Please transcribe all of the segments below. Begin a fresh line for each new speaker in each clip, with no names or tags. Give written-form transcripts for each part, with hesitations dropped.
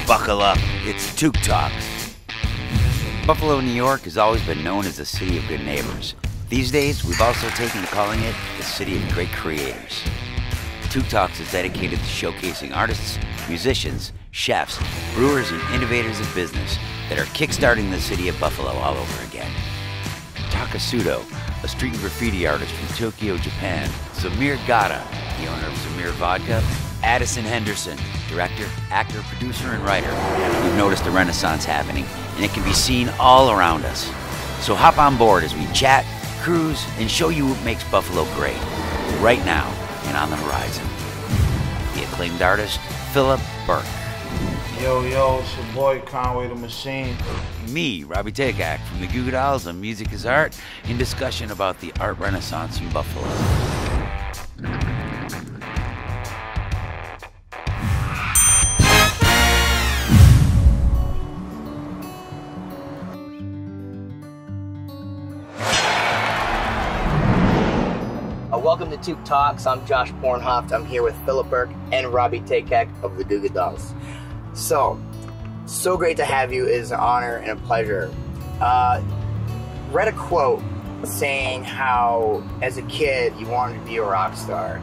Buckle up, it's Takac. Buffalo, New York has always been known as the city of good neighbors. These days, we've also taken to calling it the city of great creators. Takac is dedicated to showcasing artists, musicians, chefs, brewers, and innovators of business that are kickstarting the city of Buffalo all over again. Takac, a street graffiti artist from Tokyo, Japan, Zamir Gata, the owner of Zamir Vodka, Addison Henderson, director, actor, producer, and writer. We've noticed a renaissance happening, and it can be seen all around us. So hop on board as we chat, cruise, and show you what makes Buffalo great, right now and on the horizon. The acclaimed artist, Burke.
Yo, yo, it's your boy Conway the Machine.
Me, Robby Takac from the Goo Goo Dolls on Music is Art, in discussion about the art renaissance in Buffalo.
Welcome to Takac. I'm Josh Bornhoft. I'm here with Burke and Robby Takac of the Goo Goo Dolls. So great to have you. It is an honor and a pleasure. Read a quote saying how, as a kid, you wanted to be a rock star.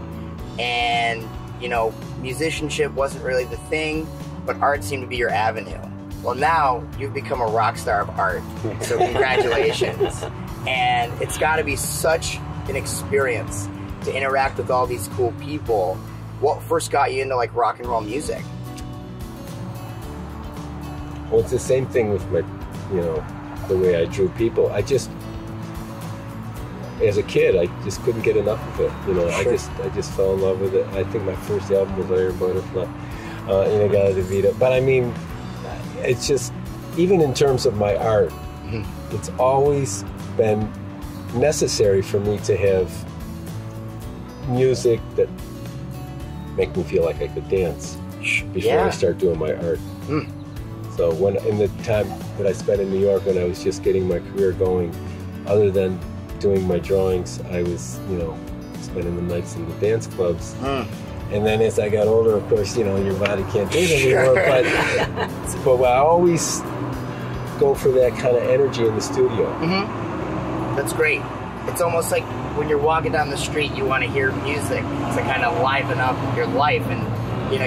And, you know, musicianship wasn't really the thing, but art seemed to be your avenue. Well, now you've become a rock star of art. So congratulations. And it's got to be such an experience to interact with all these cool people. What first got you into like rock and roll music?
Well, it's the same thing with my, the way I drew people. I just, as a kid, I just couldn't get enough of it. Sure. I just fell in love with it. I think my first album was Iron Butterfly, Inagata de Vida. But I mean, it's just, even in terms of my art, it's always been necessary for me to have music that make me feel like I could dance before I start doing my art. So in the time that I spent in New York when I was just getting my career going, other than doing my drawings, I was, spending the nights in the dance clubs. And then as I got older, of course, your body can't do it anymore. But I always go for that kind of energy in the studio.
That's great. It's almost like when you're walking down the street, you want to hear music to kind of liven up your life, and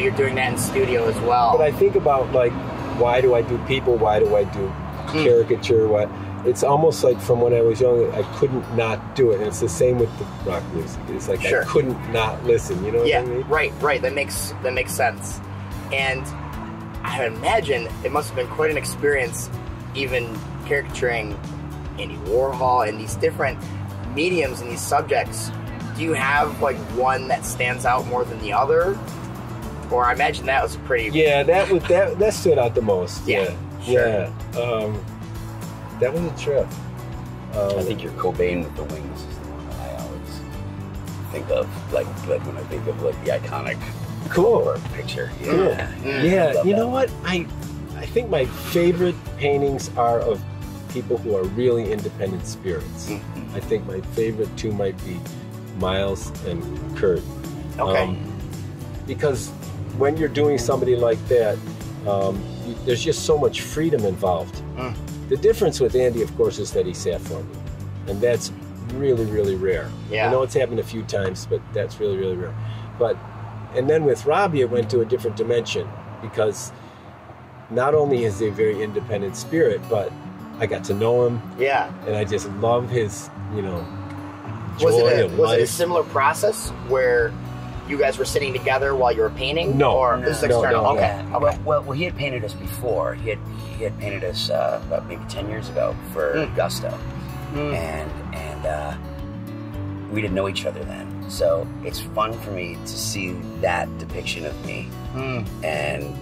you're doing that in studio as well.
But I think about like, why do I do people? Why do I do caricature? It's almost like from when I was young, I couldn't not do it. And it's the same with the rock music. It's like I couldn't not listen. You know what I mean?
Right. That makes sense. And I imagine it must have been quite an experience, even caricaturing Andy Warhol and these different mediums and these subjects. Do you have like one that stands out more than the other? Or I imagine that was a pretty...
Yeah, that stood out the most.
Yeah.
That was a trip.
I think your Cobain with the wings is the one that I always think of, like when I think of like the iconic cover picture.
Yeah. You know what? I think my favorite paintings are of people who are really independent spirits. I think my favorite two might be Miles and Kurt.
Okay.
Because when you're doing somebody like that, there's just so much freedom involved. The difference with Andy, of course, is that he sat for me. And that's really, really rare.
Yeah.
I know it's happened a few times, but that's really, really rare. And then with Robby, it went to a different dimension, because not only is he a very independent spirit, but I got to know him.
Yeah.
And I just love his, joy of life.
Was it a similar process where you guys were sitting together while you were painting?
No.
Or this is external?
No.
Okay.
Well, he had painted us before. He had painted us about maybe 10 years ago for Gusto. And we didn't know each other then. So it's fun for me to see that depiction of me. And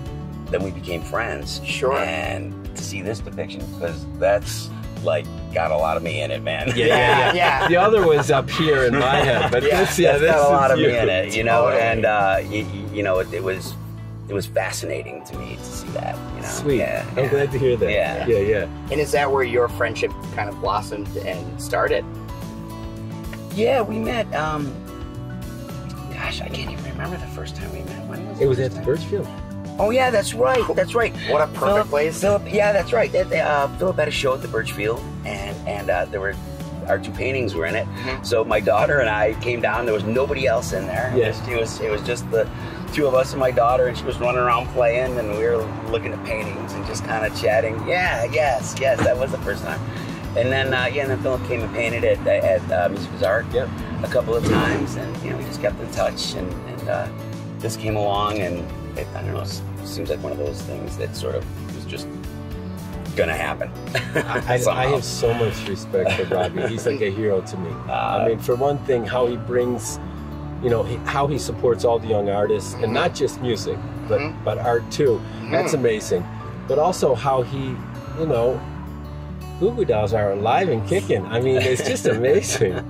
then we became friends.
Sure.
And to see this depiction, because that's like got a lot of me in it, man.
Yeah.
The other was up here in my head, but this got
a lot of
you.
me in it,
Totally.
and it was fascinating to me to see that.
Sweet. I'm glad to hear that. Yeah.
And is that where your friendship kind of blossomed and started?
Yeah, we met. Gosh, I can't even remember the first time we met. When was
it? Was at the Birchfield.
Oh yeah, that's right. That's right.
What a perfect place.
Philip, yeah, that's right. Philip had a show at the Birchfield, and there were our 2 paintings were in it. So my daughter and I came down. There was nobody else in there.
Yes.
It was just the 2 of us and my daughter, and she was running around playing, and we were looking at paintings and just kind of chatting. Yeah, yes, that was the first time. And then and then Philip came and painted it at Music Bazaar a couple of times, and we just kept in touch, and this came along, and I don't know, it seems like one of those things that sort of was just gonna happen.
I have so much respect for Robby. He's like a hero to me. I mean, for one thing, how he brings, how he supports all the young artists, and not just music, but art too. That's amazing. But also how he, Goo Goo Dolls are alive and kicking. I mean, it's just amazing.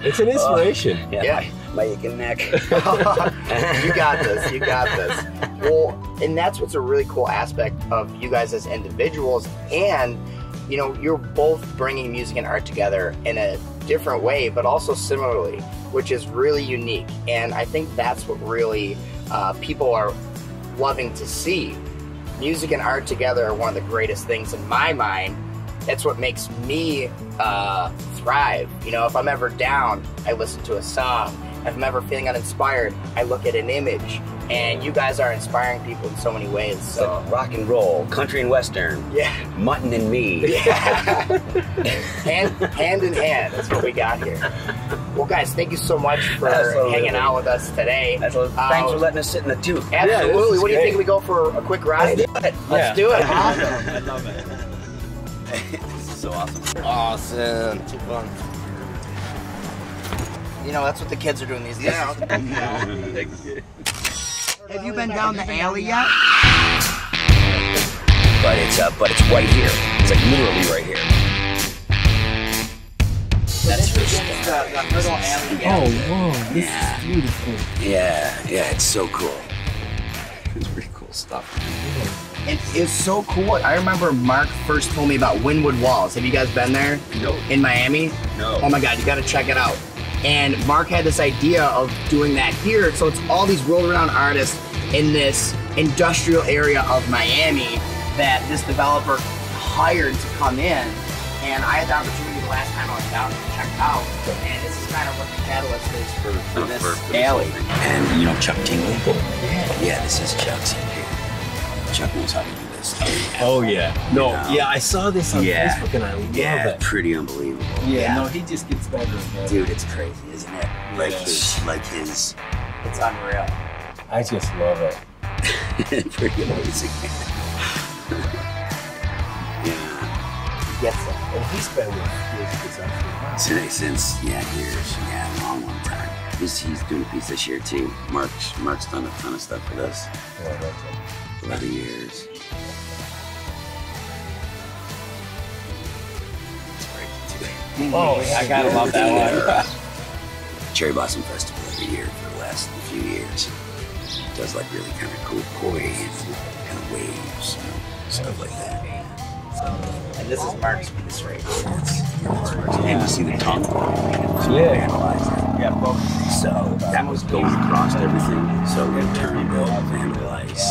It's an inspiration.
My aching neck.
You got this. You got this. Well, and that's what's a really cool aspect of you guys as individuals, and you're both bringing music and art together in a different way, but also similarly, which is really unique. And I think that's what really people are loving to see. Music and art together are one of the greatest things in my mind. That's what makes me thrive. If I'm ever down, I listen to a song. If I'm ever feeling uninspired, I look at an image. And you guys are inspiring people in so many ways. So
like rock and roll, country and western, mutton and me.
hand in hand. That's what we got here. Well, guys, thank you so much for hanging out with us today.
Thanks for letting us sit in the tube.
Absolutely. What do you think we go for a quick ride? Let's do it. Awesome.
I love it.
This is so awesome.
Awesome. Too fun. That's what the kids are doing these days. Have you been down the alley yet?
But it's right here. It's like literally right here. That's
the HERTEL alley.
Oh, whoa, this is beautiful.
Yeah, it's so cool. It's pretty cool stuff.
It is so cool. I remember Mark first told me about Wynwood Walls. Have you guys been there?
No.
In Miami?
No.
Oh my God, you gotta check it out. And Mark had this idea of doing that here, so it's all these world-renowned artists in this industrial area of Miami that this developer hired to come in. And I had the opportunity the last time I was down to check out, and this is kind of what the catalyst is for this alley.
And Chuck Tingley? Yeah, this is Chuck's in here. Chuck knows how to do this.
Oh yeah. No, I saw this on Facebook and I love it.
Pretty unbelievable.
Yeah, no, he just gets better and better.
Dude, it's crazy, isn't it? His.
It's unreal.
I just love it.
Pretty amazing.
Gets it.
And he's been with his
Today since years, a long time. He's doing a piece this year too. Mark's done a ton of stuff with us over the years. It's great too.
Oh, I gotta love that one.
Cherry Blossom Festival every year for the last few years. It does like really kind of cool waves, kind of waves, stuff like that.
And this is Mark's piece right here.
And you see the tongue?
Yeah.
So that was going across everything. So we turned the vandalize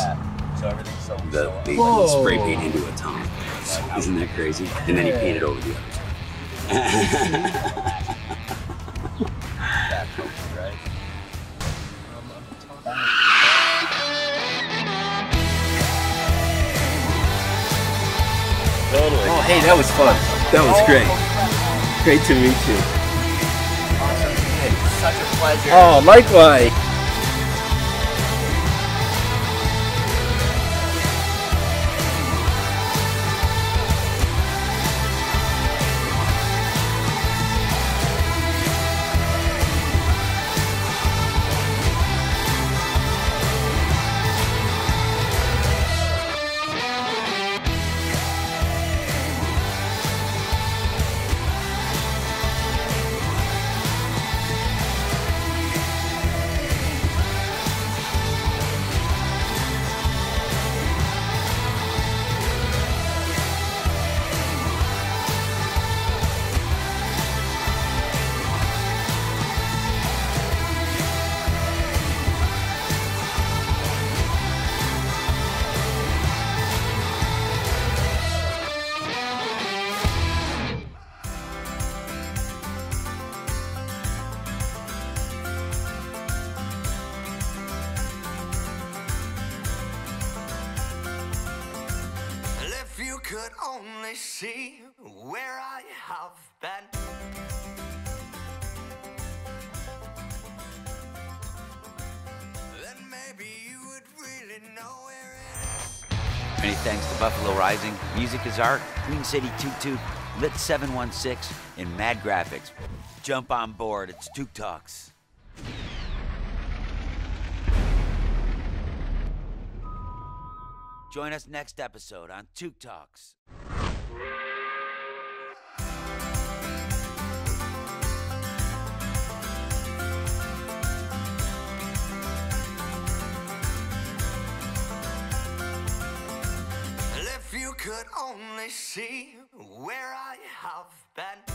the spray paint into a tongue. Isn't that crazy? And then he painted over the other side.
Oh, hey, that was fun. That was great. Great to meet you.
Such a pleasure.
Oh, likewise.
could only see where I have been, then maybe you would really know where it is.
Many thanks to Buffalo Rising, Music is Art, Queen City Toot Toot, Lit 716, and Mad Graphics. Jump on board, it's Toot Talks. Join us next episode on Toot Talks.
If you could only see where I have been,